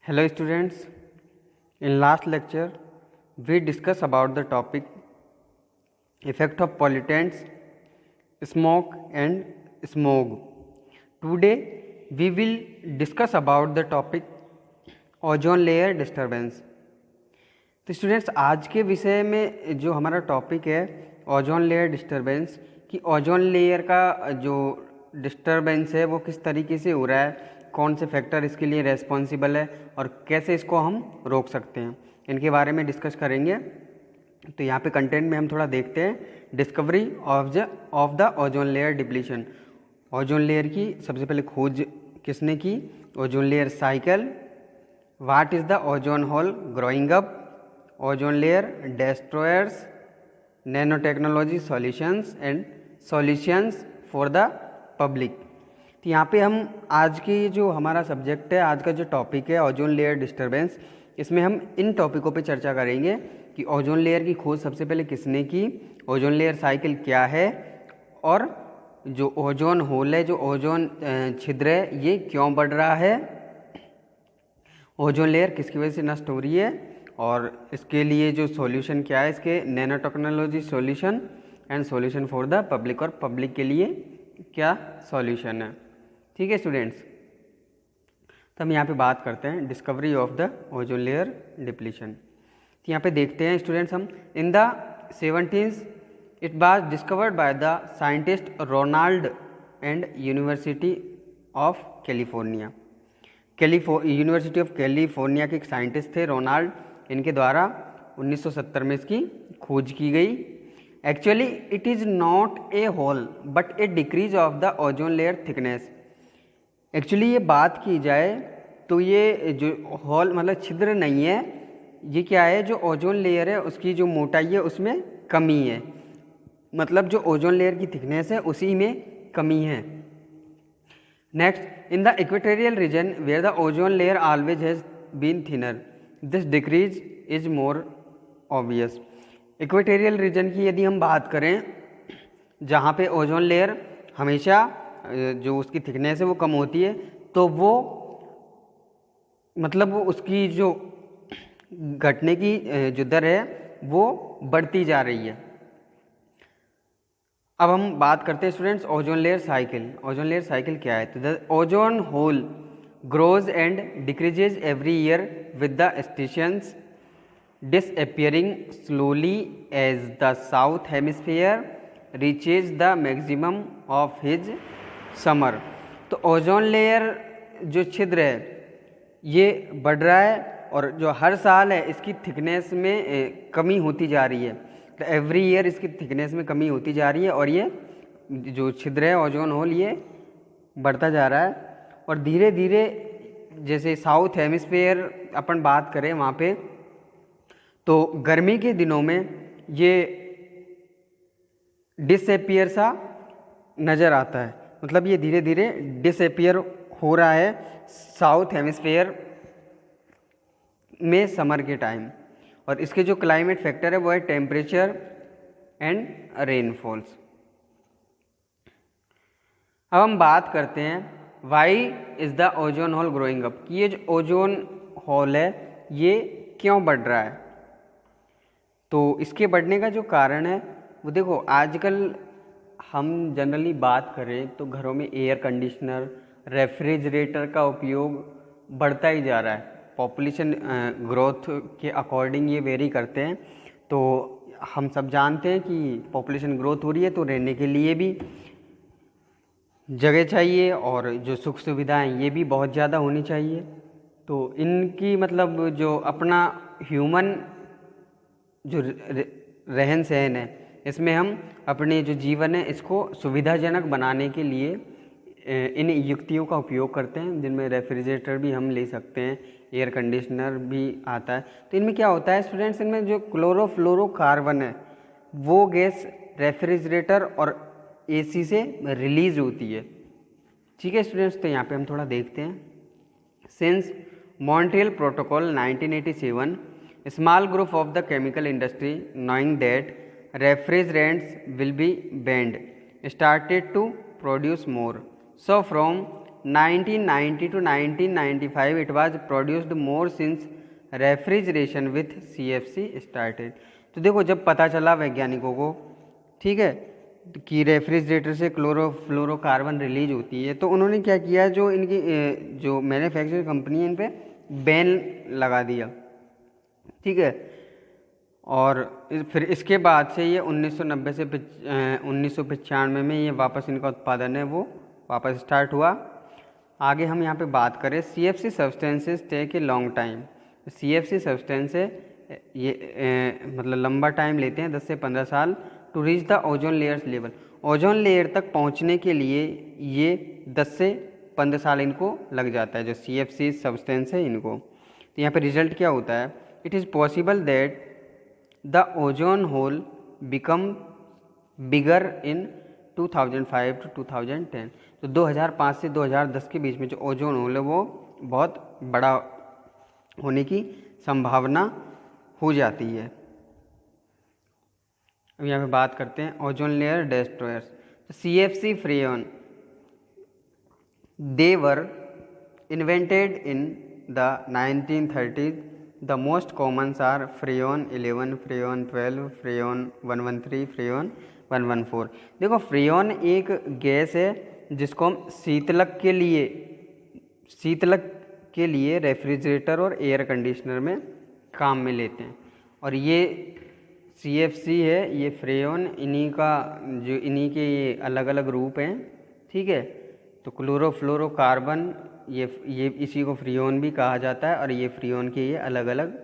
Hello students, in last lecture we discussed about the topic effect of pollutants, smoke and smog. Today we will discuss about the topic ozone layer disturbance. तो students आज के विषय में जो हमारा topic है ozone layer disturbance कि ozone layer का जो डिस्टर्बेंस है वो किस तरीके से हो रहा है, कौन से फैक्टर इसके लिए रेस्पॉन्सिबल है और कैसे इसको हम रोक सकते हैं, इनके बारे में डिस्कस करेंगे। तो यहाँ पे कंटेंट में हम थोड़ा देखते हैं discovery of the ozone layer depletion. Ozone layer की सबसे पहले खोज किसने की? Ozone layer cycle. What is the ozone hole growing up, ozone layer destroyers, nano technology solutions and solutions for the public. तो यहाँ पे हम आज की जो हमारा सब्जेक्ट है, आज का जो टॉपिक है ओजोन लेयर डिस्टर्बेंस, इसमें हम इन टॉपिकों पे चर्चा करेंगे कि ओजोन लेयर की खोज सबसे पहले किसने की, ओजोन लेयर साइकिल क्या है और जो ओजोन होल है, जो ओजोन छिद्र है, ये क्यों बढ़ रहा है, ओजोन लेयर किसकी वजह से नष्ट हो रही है और इसके लिए जो सॉल्यूशन क्या है, इसके nano technology solution and solution for the public, और पब्लिक के लिए क्या सॉल्यूशन है। ठीक है स्टूडेंट्स, तो हम यहाँ पे बात करते हैं discovery of the ozone layer depletion. तो यहाँ पे देखते हैं स्टूडेंट्स हम in the 17th it was discovered by the scientist Ronald and University of California. University of California के एक साइंटिस्ट थे रोनाल्ड, इनके द्वारा 1970 में इसकी खोज की गई। Actually it is not a hole but a decrease of the ozone layer thickness. Actually ये बात की जाए तो ये जो होल मतलब छिद्र नहीं है, ये क्या है, जो ओजोन लेयर है उसकी जो मोटाई है उसमें कमी है, मतलब जो ओजोन लेयर की थिकनेस है उसी में कमी है। Next, in the equatorial region where the ozone layer always has been thinner this decrease is more obvious. Equatorial region की यदि हम बात करें, जहाँ पे ओजोन लेयर हमेशा जो उसकी थिकनेस है वो कम होती है, तो वो मतलब वो उसकी जो घटने की जो दर है वो बढ़ती जा रही है। अब हम बात करते हैं students ozone layer cycle. Ozone layer cycle क्या है? तो the ozone hole grows and decreases every year with the stations disappearing slowly as the south hemisphere reaches the maximum of his summer. तो ओजोन लेयर जो छिद्र है ये बढ़ रहा है और जो हर साल है इसकी थिकनेस में कमी होती जा रही है। तो एवरी ईयर इसकी थिकनेस में कमी होती जा रही है और ये जो छिद्र है ओजोन होल ये बढ़ता जा रहा है। और धीरे धीरे जैसे साउथ हेमिस्फीयर अपन बात करें वहाँ पे, तो गर्मी के दिनों में ये डिसअपियर सा नज़र आता है, मतलब ये धीरे धीरे डिसअपियर हो रहा है साउथ हेमिस्फीयर में समर के टाइम। और इसके जो क्लाइमेट फैक्टर है वो है टेम्परेचर एंड रेनफॉल्स। अब हम बात करते हैं why is the ozone hole growing up, कि ये जो ओजोन होल है ये क्यों बढ़ रहा है। तो इसके बढ़ने का जो कारण है वो देखो, आजकल हम जनरली बात करें तो घरों में एयर कंडीशनर, रेफ्रिजरेटर का उपयोग बढ़ता ही जा रहा है। पॉपुलेशन ग्रोथ के अकॉर्डिंग ये वेरी करते हैं। तो हम सब जानते हैं कि पॉपुलेशन ग्रोथ हो रही है तो रहने के लिए भी जगह चाहिए और जो सुख सुविधाएं ये भी बहुत ज़्यादा होनी चाहिए। तो इनकी मतलब जो अपना ह्यूमन जो रहन सहन है इसमें हम अपने जो जीवन है इसको सुविधाजनक बनाने के लिए इन युक्तियों का उपयोग करते हैं, जिनमें रेफ्रिजरेटर भी हम ले सकते हैं, एयर कंडीशनर भी आता है। तो इनमें क्या होता है स्टूडेंट्स, इनमें जो क्लोरोफ्लोरोकार्बन है वो गैस रेफ्रिजरेटर और एसी से रिलीज होती है। ठीक है स्टूडेंट्स, तो यहाँ पे हम थोड़ा देखते हैं। Since Montreal protocol 1987 small group of the chemical industry knowing that refrigerants will be banned started to produce more. So from 1990 to 1995 it was produced more since refrigeration with CFC started. तो देखो जब पता चला वैज्ञानिकों को, ठीक है, कि रेफ्रिजरेटर से क्लोरोफ्लोरोकार्बन रिलीज होती है, तो उन्होंने क्या किया, जो इनकी जो मैन्युफैक्चरिंग कंपनी है इन पे बैन लगा दिया, ठीक है। और फिर इसके बाद से ये 1990 से 1995 में ये वापस इनका उत्पादन है वो वापस स्टार्ट हुआ। आगे हम यहाँ पे बात करें, CFC substances take a long time. CFC substance है ये मतलब लंबा टाइम लेते हैं, 10 से 15 साल, to reach the ozone layers level. Ozone layer तक पहुँचने के लिए ये 10 से 15 साल इनको लग जाता है, जो CFC सब्सटेंस है इनको। तो यहाँ पे रिजल्ट क्या होता है, it is possible that the ozone whole become bigger in 2005 to 2010। तो 2005 से 2010 के बीच में जो ओजोन होल है वो बहुत बड़ा होने की संभावना हो जाती है। अब यहाँ पे बात करते हैं ozone layer destroyers. CFC फ्रेयन, they were invented in the 1930s. The most commons are freon 11, freon 12, freon 113, freon 114। देखो फ्रेयन एक गैस है जिसको हम शीतलक के लिए रेफ्रिजरेटर और एयर कंडीशनर में काम में लेते हैं। और ये CFC है, ये फ्रेयन, इन्हीं के ये अलग अलग रूप हैं, ठीक है। तो क्लोरोफ्लोरोकार्बन ये इसी को फ्रेयन भी कहा जाता है, और ये फ्रेयन के ये अलग अलग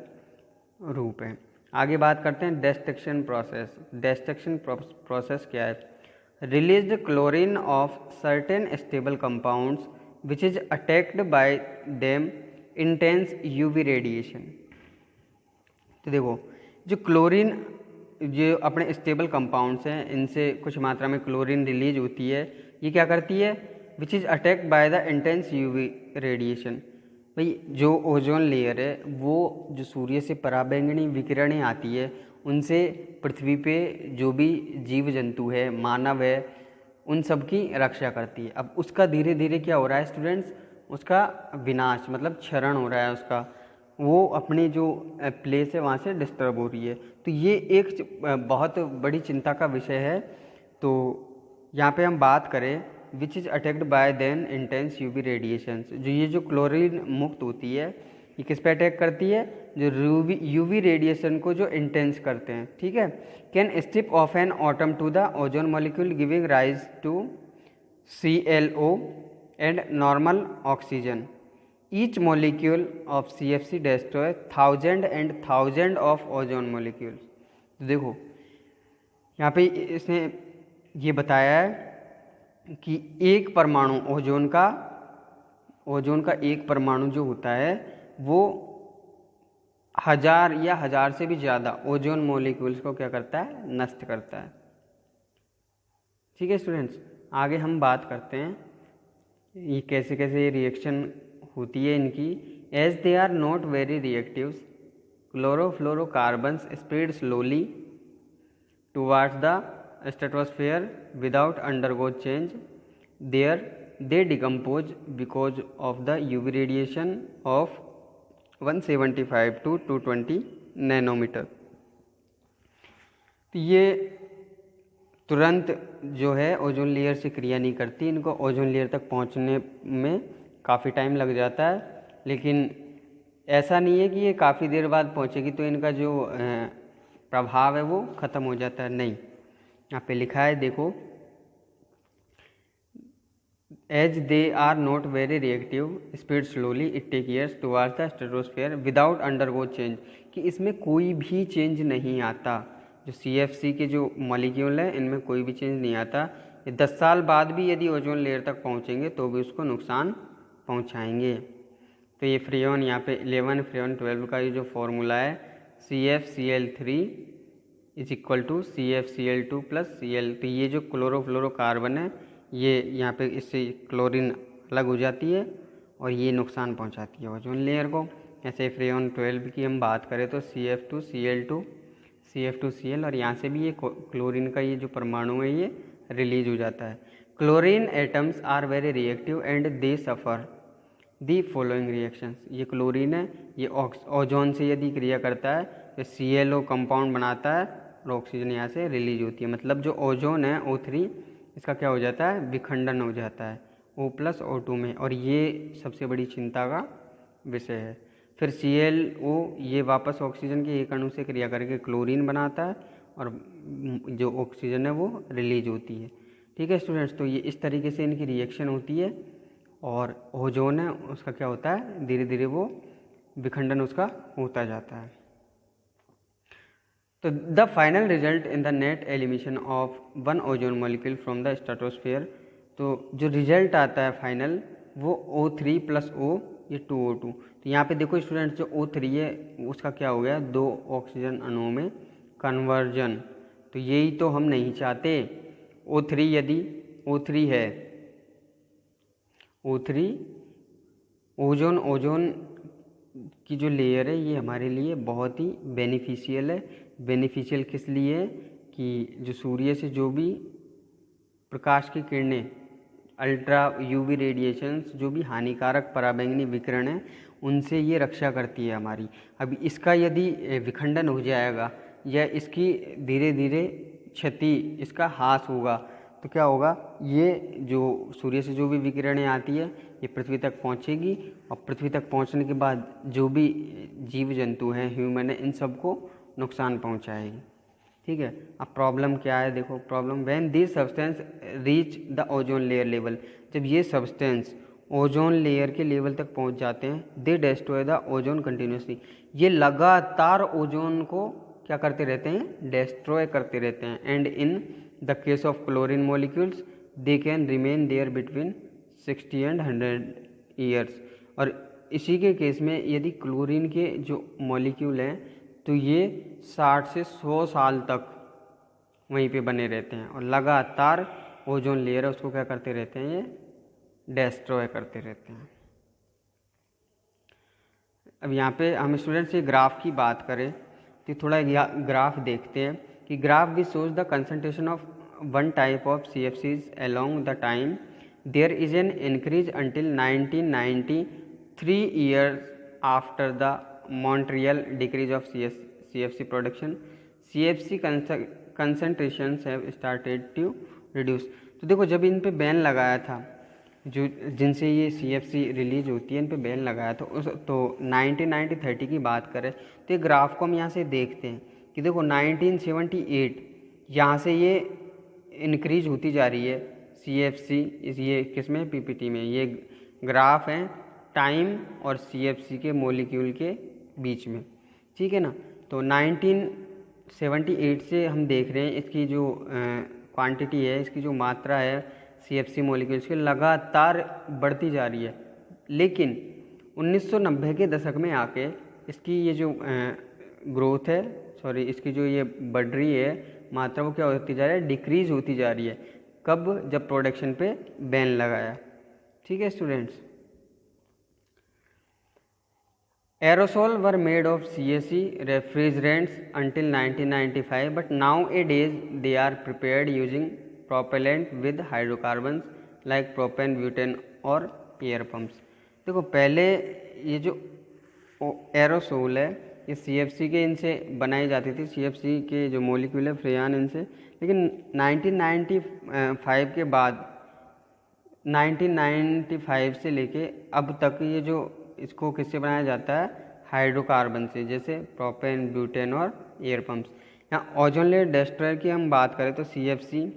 रूप हैं। आगे बात करते हैं डिस्ट्रक्शन प्रोसेस। डिस्ट्रक्शन प्रोसेस क्या है, release chlorine of certain stable compounds which is attacked by them intense UV radiation. तो देखो जो क्लोरीन, जो अपने स्टेबल कंपाउंड्स हैं, इनसे कुछ मात्रा में क्लोरीन रिलीज होती है। ये क्या करती है, विच is attacked by the intense UV radiation. भाई जो ओजोन लेयर है वो जो सूर्य से पराबैंगनी विकिरणें आती है उनसे पृथ्वी पे जो भी जीव जंतु है, मानव है, उन सब की रक्षा करती है। अब उसका धीरे धीरे क्या हो रहा है स्टूडेंट्स, उसका विनाश मतलब क्षरण हो रहा है उसका, वो अपनी जो प्लेस है वहाँ से डिस्टर्ब हो रही है। तो ये एक बहुत बड़ी चिंता का विषय है। तो यहाँ पे हम बात करें which is attacked by then intense UV radiation, जो ये जो क्लोरीन मुक्त होती है ये किस पे अटैक करती है, जो UV रेडिएशन को जो इंटेंस करते हैं, ठीक है। Can strip off an atom to the ozone molecule giving rise to ClO and normal oxygen. Each molecule of CFC destroy thousand and thousand of ozone molecules. तो देखो यहाँ पे इसने ये बताया है कि एक परमाणु ओजोन का एक परमाणु जो होता है वो 1000 या 1000 से भी ज़्यादा ओजोन मॉलिक्यूल्स को क्या करता है, नष्ट करता है, ठीक है स्टूडेंट्स। आगे हम बात करते हैं ये कैसे कैसे ये रिएक्शन होती है इनकी। As they are not very reactive, chlorofluorocarbons spread slowly towards the stratosphere without undergo change. There they decompose because of the UV radiation of 175 to 220 nanometre. तो ये तुरंत जो है ओजोन लेयर से क्रिया नहीं करती, इनको ओजोन लेयर तक पहुंचने में काफ़ी टाइम लग जाता है। लेकिन ऐसा नहीं है कि ये काफ़ी देर बाद पहुंचेगी तो इनका जो प्रभाव है वो ख़त्म हो जाता है, नहीं। यहाँ पे लिखा है देखो, as they are not very reactive spread slowly it take years towards the stratosphere without undergo change, कि इसमें कोई भी चेंज नहीं आता। जो CFC के जो मॉलिक्यूल है इनमें कोई भी चेंज नहीं आता। ये 10 साल बाद भी यदि ओजोन लेयर तक पहुँचेंगे तो भी उसको नुकसान पहुँचाएंगे। तो ये फ्रेयन यहाँ पे 11 फ्रेयन 12 का ये जो फॉर्मूला है CFCl3 is equal to CFCl2 plus Cl। तो ये जो क्लोरोफ्लोरोकार्बन है ये यहाँ पे इससे क्लोरीन अलग हो जाती है और ये नुकसान पहुँचाती है ओजोन लेयर को। ऐसे फ्रेयन 12 की हम बात करें तो CF2Cl2 CF2Cl, और यहाँ से भी ये क्लोरीन का ये जो परमाणु है ये रिलीज हो जाता है। Chlorine atoms are very reactive and they suffer the following reactions. ये क्लोरीन है, ये ओजोन से यदि क्रिया करता है तो ClO कंपाउंड बनाता है और ऑक्सीजन यहाँ से रिलीज होती है। मतलब जो ओजोन है O3, इसका क्या हो जाता है, विखंडन हो जाता है O+O2 में, और ये सबसे बड़ी चिंता का विषय है। फिर ClO ये वापस ऑक्सीजन के एक अणु से क्रिया करके क्लोरीन बनाता है और जो ऑक्सीजन है वो रिलीज होती है। ठीक है स्टूडेंट्स, तो ये इस तरीके से इनकी रिएक्शन होती है और ओजोन है उसका क्या होता है, धीरे धीरे वो विखंडन उसका होता जाता है। तो the final result in the net elimination of one ozone molecule from the stratosphere, तो जो रिजल्ट आता है फाइनल वो O3+O, ये 2O2। तो यहाँ पे देखो स्टूडेंट्स, जो O3 है उसका क्या हो गया, 2 ऑक्सीजन अणुओं में कन्वर्जन। तो यही तो हम नहीं चाहते। O3 यदि O3 है, O3 ओजोन की जो लेयर है ये हमारे लिए बहुत ही बेनिफिशियल है। बेनिफिशियल किस लिए कि जो सूर्य से जो भी प्रकाश की किरणें, अल्ट्रा यूवी रेडिएशंस, जो भी हानिकारक पराबैंगनी विकिरण है, उनसे ये रक्षा करती है हमारी। अब इसका यदि विखंडन हो जाएगा या इसकी धीरे धीरे क्षति, इसका ह्रास होगा, तो क्या होगा, ये जो सूर्य से जो भी विकिरणें आती है ये पृथ्वी तक पहुंचेगी और पृथ्वी तक पहुंचने के बाद जो भी जीव जंतु हैं, ह्यूमन है, इन सबको नुकसान पहुंचाएगी। ठीक है। अब प्रॉब्लम क्या है, देखो problem, when this substance reach the ozone layer level, जब ये सब्सटेंस ओजोन लेयर के लेवल तक पहुंच जाते हैं, दे डेस्ट्रॉय द ओजोन कंटिन्यूसली, ये लगातार ओजोन को क्या करते रहते हैं, डेस्ट्रॉय करते रहते हैं। And in the case of chlorine molecules they can remain there between 60 and 100 years. और इसी के केस में यदि क्लोरीन के जो मॉलिक्यूल हैं तो ये 60 से 100 साल तक वहीं पे बने रहते हैं और लगातार ओजोन लेयर है उसको क्या करते रहते हैं, ये डेस्ट्रॉय करते रहते हैं। अब यहाँ पे हम स्टूडेंट्स ये ग्राफ की बात करें तो थोड़ा ग्राफ देखते हैं कि graph which shows the concentration of one type of CFCs along the time. There is an increase until 1990, 3 years after the Montreal decrease of CFC production. CFC concentrations have started to reduce. तो देखो जब इन पे ban लगाया था, जो जिनसे ये CFC release होती है, इन पे बैन लगाया था तो 1990-30 की बात करें तो ये ग्राफ को हम यहाँ से देखते हैं कि देखो 1978 यहाँ से ये इंक्रीज होती जा रही है CFC, ये किसमें, PPT में। ये ग्राफ है टाइम और CFC के मॉलिक्यूल के बीच में, ठीक है ना। तो 1978 से हम देख रहे हैं इसकी जो क्वांटिटी है, इसकी जो मात्रा है CFC मॉलिक्यूल्स की लगातार बढ़ती जा रही है। लेकिन 1990 के दशक में आके इसकी ये जो ग्रोथ है, सॉरी इसकी जो ये बढ़ रही है मात्रा, वो क्या होती जा रही है, डिक्रीज होती जा रही है। कब, जब प्रोडक्शन पे बैन लगाया। ठीक है students. Aerosol were made of CFC refrigerants until 1995, but nowadays they are prepared using propellant with hydrocarbons like propane, butane और एयर पम्प्स। देखो पहले ये जो एरोसोल है ये CFC के इनसे बनाई जाती थी, CFC के जो मॉलिक्यूल है फ्रेयान इनसे। लेकिन 1995 के बाद 1995 से लेके अब तक ये जो इसको किससे बनाया जाता है, हाइड्रोकार्बन से, जैसे प्रोपेन, ब्यूटेन और एयर पम्प्स। यहाँ ओजोन लेयर डेस्ट्रॉयर की हम बात करें तो CFC,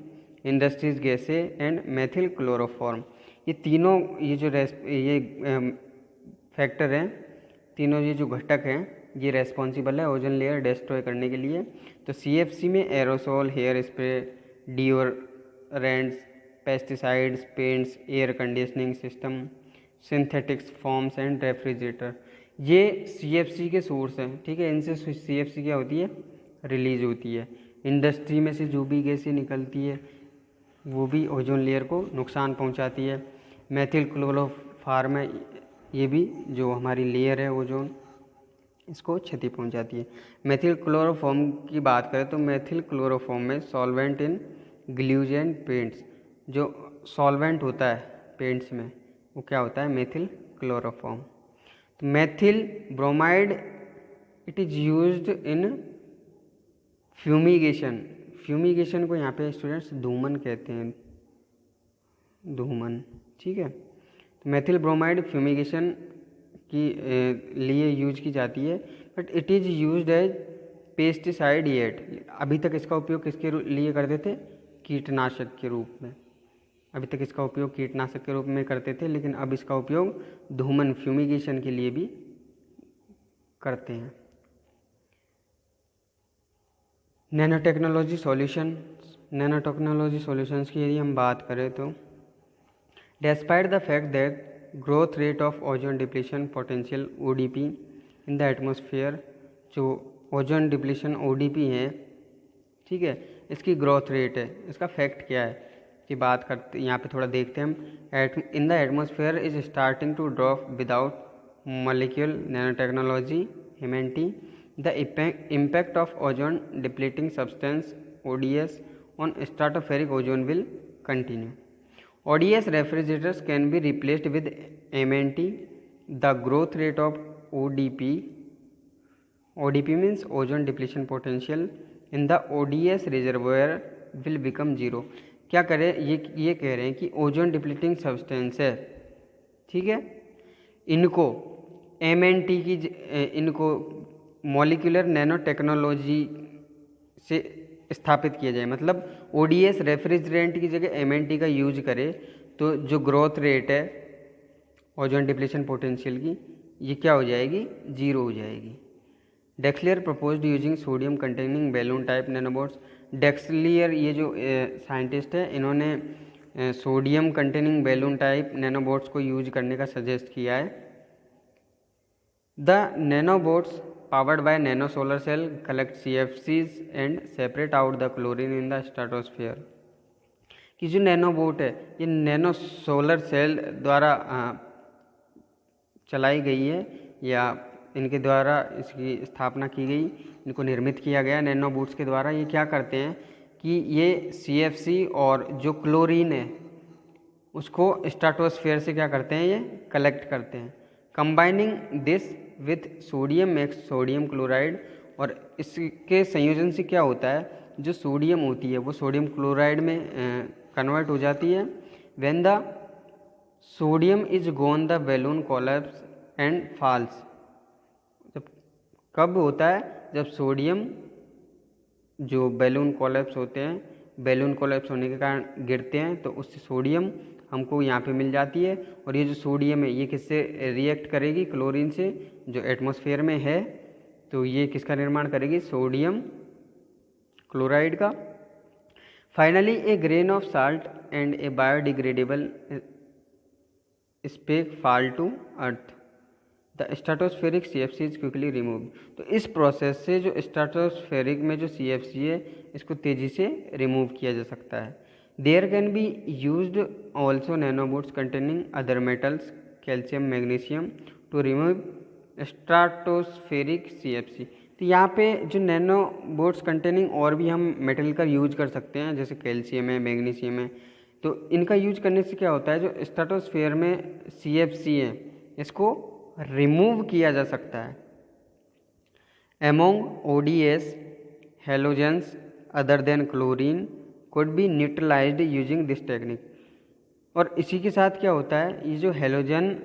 इंडस्ट्रीज गैसे एंड मेथिल क्लोरोफॉर्म, ये तीनों ये जो फैक्टर हैं, तीनों ये जो घटक हैं, ये रेस्पॉन्सिबल है ओजोन लेयर डेस्ट्रॉय करने के लिए। तो CFC में aerosol, hair spray, deodorants, pesticides, paints, air conditioning system, synthetics, forms and refrigerator, ये CFC के सोर्स हैं। ठीक है, इनसे CFC क्या होती है, रिलीज होती है। इंडस्ट्री में से जो भी गैसें निकलती है वो भी ओजोन लेयर को नुकसान पहुंचाती है। मेथिल क्लोरोफॉर्म है, ये भी जो हमारी लेयर है ओजोन, इसको क्षति पहुंचाती है। मेथिल क्लोरोफॉर्म की बात करें तो मेथिल क्लोरोफॉर्म में solvent in glues and paints, जो सॉल्वेंट होता है पेंट्स में वो क्या होता है, मेथिल क्लोरोफॉर्म। तो methyl bromide it is used in fumigation. Fumigation को यहाँ पे स्टूडेंट्स धूमन कहते हैं, धूमन, ठीक है। तो मेथिल ब्रोमाइड फ्यूमिगेशन की लिए यूज की जाती है, but it is used as pesticide yet. अभी तक इसका उपयोग किसके लिए करते थे, कीटनाशक के रूप में। अभी तक इसका उपयोग कीटनाशक के रूप में करते थे, लेकिन अब इसका उपयोग धूमन फ्यूमिगेशन के लिए भी करते हैं। Nano technology solution, nano technology solutions की यदि हम बात करें तो despite the fact that growth rate of ozone depletion potential ODP in the atmosphere, जो ओजोन डिप्लीशन ODP है, ठीक है, इसकी ग्रोथ रेट है, इसका फैक्ट क्या है की बात करते यहाँ पे थोड़ा देखते हैं हम। In the atmosphere is starting to drop without molecule nano technology humanity the impact of ozone depleting substance ODS on stratospheric ozone will continue. ODS refrigerators can be replaced with MNT. The growth rate of ODP means ozone depletion potential in the ODS reservoir will become zero. क्या करें, ये कह रहे हैं कि ozone depleting substance है, ठीक है, इनको MNT की इनको मॉलिक्यूलर नैनो टेक्नोलॉजी से स्थापित किया जाए। मतलब ODS रेफ्रिजरेंट की जगह MNT का यूज करे तो जो ग्रोथ रेट है ओजोन डिप्लीशन पोटेंशियल की, ये क्या हो जाएगी, जीरो हो जाएगी। डेक्सलियर proposed using sodium containing balloon type nanobots. डेक्सलियर ये जो साइंटिस्ट है, इन्होंने sodium containing balloon type nanobots को यूज करने का सजेस्ट किया है। The nanobots powered by nano solar cell collect CFCs and separate out the chlorine in the stratosphere। कि जो नैनो बोट है ये नैनो सोलर सेल द्वारा चलाई गई है या इनके द्वारा इसकी स्थापना की गई, इनको निर्मित किया गया नैनो बोट्स के द्वारा। ये क्या करते हैं कि ये CFC और जो क्लोरीन है उसको स्ट्राटोस्फेयर से क्या करते हैं, ये कलेक्ट करते हैं। Combining this with sodium makes sodium chloride, और इसके संयोजन से क्या होता है, जो सोडियम होती है वो सोडियम क्लोराइड में कन्वर्ट हो जाती है। When the sodium is gone the balloon collapse and falls. जब कब होता है, जब सोडियम जो बैलून कोलैप्स होते हैं, बैलून कोलैप्स होने के कारण गिरते हैं, तो उससे सोडियम हमको यहाँ पे मिल जाती है। और ये जो सोडियम है ये किससे रिएक्ट करेगी, क्लोरीन से जो एटमॉस्फेयर में है, तो ये किसका निर्माण करेगी, सोडियम क्लोराइड का। Finally a grain of salt and a biodegradable speck fall to earth, the stratospheric CFC is quickly remove. तो इस प्रोसेस से जो स्ट्राटोस्फेरिक में जो CFC है इसको तेज़ी से रिमूव किया जा सकता है। There can be used also nanobots containing other metals calcium magnesium to remove stratospheric CFC। तो यहाँ पे जो नैनो बोट्स कंटेनिंग और भी हम मेटल का यूज कर सकते हैं, जैसे कैल्शियम है, मैग्नीशियम है। तो इनका यूज करने से क्या होता है, जो स्ट्राटोस्फेयर में CFC है इसको रिमूव किया जा सकता है। Among ODS halogens other than chlorine could be neutralised using this technique. और इसी के साथ क्या होता है, ये जो हेलोजन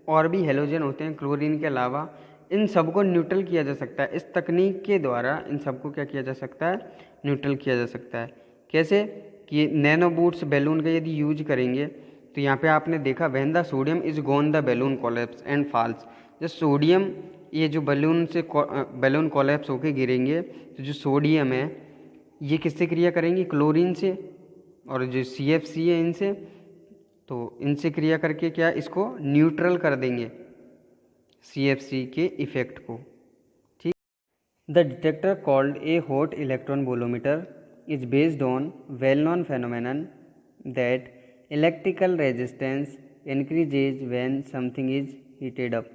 और भी हेलोजन होते हैं क्लोरीन के अलावा, इन सबको न्यूट्रल किया जा सकता है। इस तकनीक के द्वारा इन सबको क्या किया जा सकता है, न्यूट्रल किया जा सकता है। कैसे कि नैनो बूट्स बैलून का यदि यूज करेंगे तो यहाँ पे आपने देखा when the sodium is gone the balloon collapse and falls. जब सोडियम ये जो बैलून से बैलून कोलैप्स होके गिरेंगे तो जो सोडियम है ये किससे क्रिया करेंगी, क्लोरीन से, और जो CFC है इनसे, तो इनसे क्रिया करके क्या इसको न्यूट्रल कर देंगे CFC के इफेक्ट को, ठीक। The detector called a hot electron bolometer is based on well known phenomenon that electrical resistance increases when something is heated up.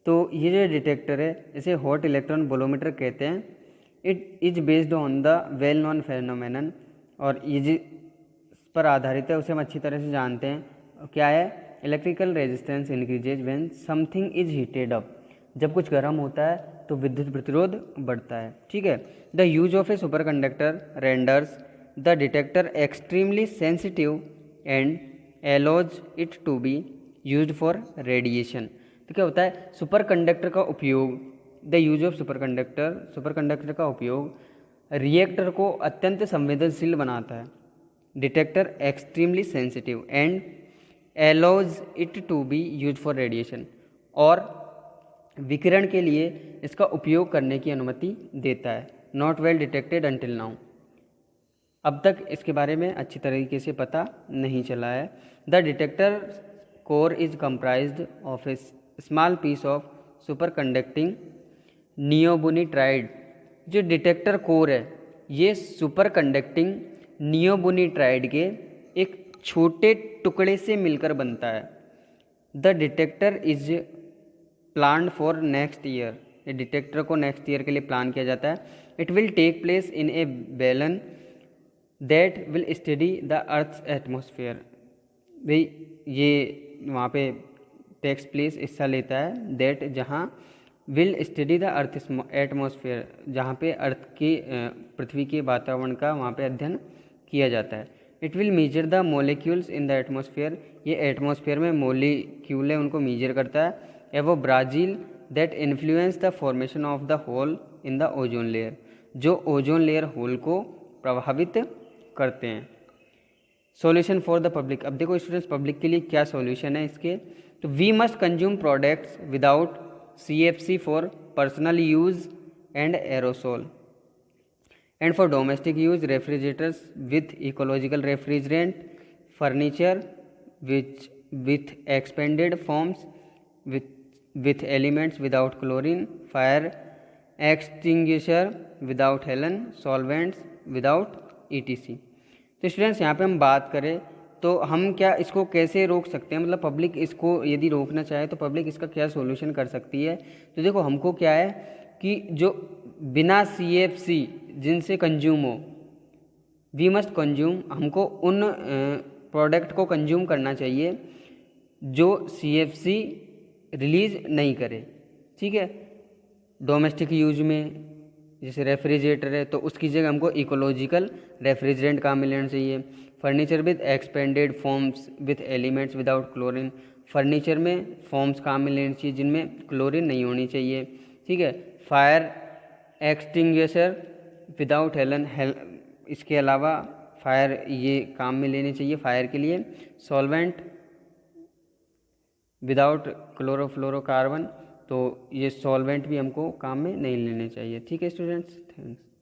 तो ये जो डिटेक्टर है इसे हॉट इलेक्ट्रॉन बोलोमीटर कहते हैं। It is based on the well known phenomenon, और ये पर आधारित है, उसे हम अच्छी तरह से जानते हैं। क्या है? Electrical resistance increases when something is heated up. जब कुछ गर्म होता है तो विद्युत प्रतिरोध बढ़ता है। ठीक है। The use of a superconductor renders the detector extremely sensitive and allows it to be use for radiation. तो क्या होता है? सुपर कंडक्टर का उपयोग, the use of superconductor का उपयोग रिएक्टर को अत्यंत संवेदनशील बनाता है। Detector extremely sensitive and allows it to be use for radiation, और विकिरण के लिए इसका उपयोग करने की अनुमति देता है। Not well detected until now. अब तक इसके बारे में अच्छी तरीके से पता नहीं चला है। The detector core is comprised of a small piece of superconducting niobium nitride. जो डिटेक्टर कोर है ये सुपर कंडक्टिंग नियोबोनिट्राइड के एक छोटे टुकड़े से मिलकर बनता है। The detector is planned for next year. ये डिटेक्टर को नेक्स्ट ईयर के लिए प्लान किया जाता है। It will take place in a balloon that will study the earth's atmosphere. भाई ये वहाँ पे टेक्स प्लेस हिस्सा लेता है, दैट जहाँ will study the earth atmosphere, जहाँ पे अर्थ की पृथ्वी के वातावरण का वहाँ पे अध्ययन किया जाता है। It will measure the molecules in the atmosphere. ये एटमॉस्फेयर में मोलिक्यूल है उनको मेजर करता है। एवो Brazil that influence the formation of the hole in the ozone layer, जो ओजोन लेयर होल को प्रभावित करते हैं। Solution for the public. अब देखो स्टूडेंट्स, पब्लिक के लिए क्या सॉल्यूशन है इसके। तो we must consume products without CFC for personal use and aerosol, and for domestic use refrigerators with ecological refrigerant, furniture with expanded foams with elements without chlorine, fire extinguisher without halon, solvents without etc। तो students यहाँ पे हम बात करें तो हम क्या इसको कैसे रोक सकते हैं, मतलब पब्लिक इसको यदि रोकना चाहे तो पब्लिक इसका क्या सोल्यूशन कर सकती है। तो देखो हमको क्या है कि जो बिना CFC जिनसे कंज्यूम हो, वी मस्ट कंज्यूम, हमको उन प्रोडक्ट को कंज्यूम करना चाहिए जो CFC रिलीज़ नहीं करे। ठीक है। डोमेस्टिक यूज में जैसे रेफ्रिजरेटर है तो उसकी जगह हमको इकोलॉजिकल रेफ्रिजरेंट काम में लेना चाहिए। Furniture with expanded forms with elements without chlorine, furniture में फॉर्म्स काम में लेनी चाहिए जिनमें क्लोरीन नहीं होनी चाहिए। ठीक है। फायर एक्सटिंग्विशर विदाउट हेलन, इसके अलावा फायर ये काम में लेने चाहिए फायर के लिए। सॉल्वेंट विदाउट क्लोरोफ्लोरोकार्बन, तो ये सॉल्वेंट भी हमको काम में नहीं लेने चाहिए। ठीक है स्टूडेंट्स, थैंक्स।